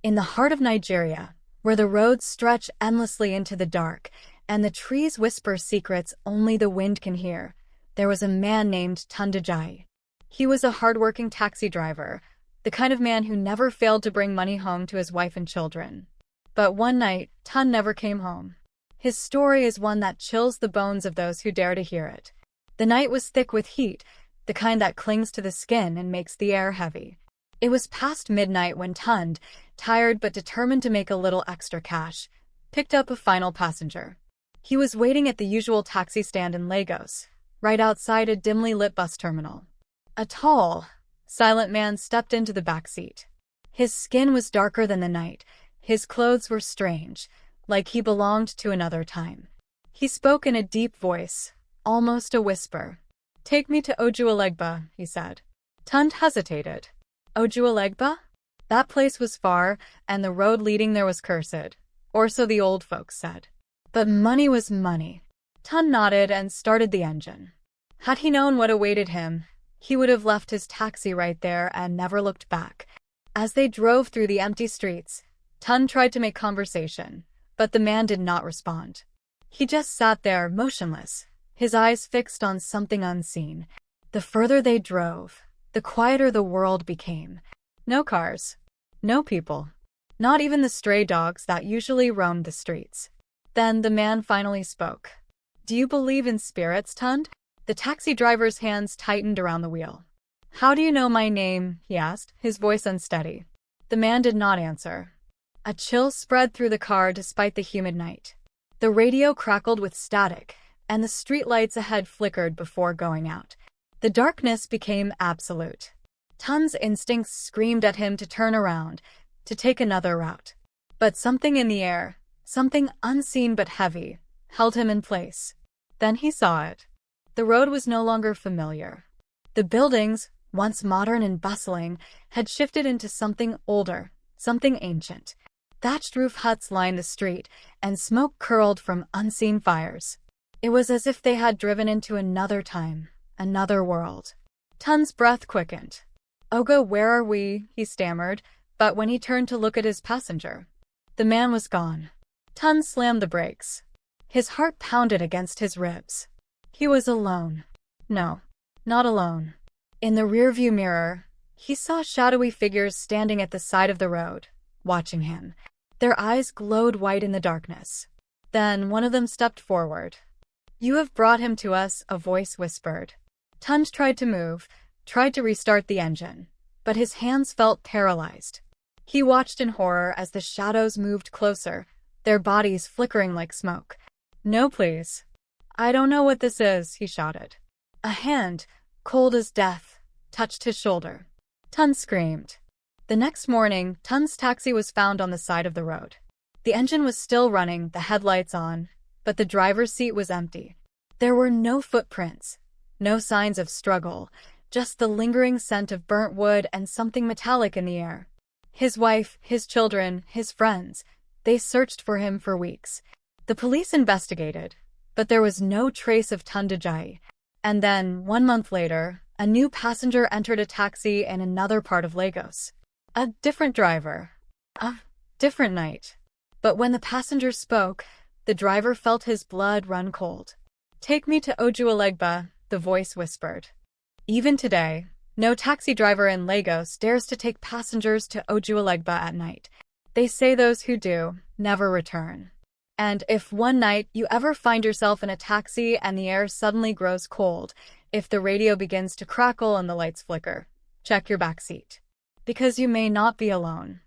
In the heart of Nigeria, where the roads stretch endlessly into the dark, and the trees whisper secrets only the wind can hear, there was a man named Tundajayi. He was a hardworking taxi driver, the kind of man who never failed to bring money home to his wife and children. But one night, Tun never came home. His story is one that chills the bones of those who dare to hear it. The night was thick with heat, the kind that clings to the skin and makes the air heavy. It was past midnight when Tund, tired but determined to make a little extra cash, picked up a final passenger. He was waiting at the usual taxi stand in Lagos, right outside a dimly lit bus terminal. A tall, silent man stepped into the back seat. His skin was darker than the night. His clothes were strange, like he belonged to another time. He spoke in a deep voice, almost a whisper. "Take me to Ojuelegba," he said. Tund hesitated. Ojuelegba? That place was far, and the road leading there was cursed, or so the old folks said. But money was money. Tund nodded and started the engine. Had he known what awaited him, he would have left his taxi right there and never looked back. As they drove through the empty streets, Tund tried to make conversation, but the man did not respond. He just sat there, motionless, his eyes fixed on something unseen. The further they drove, the quieter the world became. No cars, no people, not even the stray dogs that usually roamed the streets. Then the man finally spoke. "Do you believe in spirits, Tund?" The taxi driver's hands tightened around the wheel. "How do you know my name?" he asked, his voice unsteady. The man did not answer. A chill spread through the car despite the humid night. The radio crackled with static, and the streetlights ahead flickered before going out. The darkness became absolute. Tund's instincts screamed at him to turn around, to take another route. But something in the air, something unseen but heavy, held him in place. Then he saw it. The road was no longer familiar. The buildings, once modern and bustling, had shifted into something older, something ancient. Thatched roof huts lined the street, and smoke curled from unseen fires. It was as if they had driven into another time, another world. Tund's breath quickened. "Oga, where are we?" he stammered, but when he turned to look at his passenger, the man was gone. Tund slammed the brakes. His heart pounded against his ribs. He was alone. No, not alone. In the rearview mirror, he saw shadowy figures standing at the side of the road, watching him. Their eyes glowed white in the darkness. Then one of them stepped forward. "You have brought him to us," a voice whispered. Tund tried to move, tried to restart the engine, but his hands felt paralyzed. He watched in horror as the shadows moved closer, their bodies flickering like smoke. "No, please. I don't know what this is," he shouted. A hand, cold as death, touched his shoulder. Tund screamed. The next morning, Tund's taxi was found on the side of the road. The engine was still running, the headlights on, but the driver's seat was empty. There were no footprints, no signs of struggle, just the lingering scent of burnt wood and something metallic in the air. His wife, his children, his friends, they searched for him for weeks. The police investigated, but there was no trace of Tundajayi. And then, 1 month later, a new passenger entered a taxi in another part of Lagos. A different driver. A different night. But when the passenger spoke, the driver felt his blood run cold. "Take me to Ojuelegba," the voice whispered. Even today, no taxi driver in Lagos dares to take passengers to Ojuelegba at night. They say those who do never return. And if one night you ever find yourself in a taxi and the air suddenly grows cold, if the radio begins to crackle and the lights flicker, check your back seat. Because you may not be alone.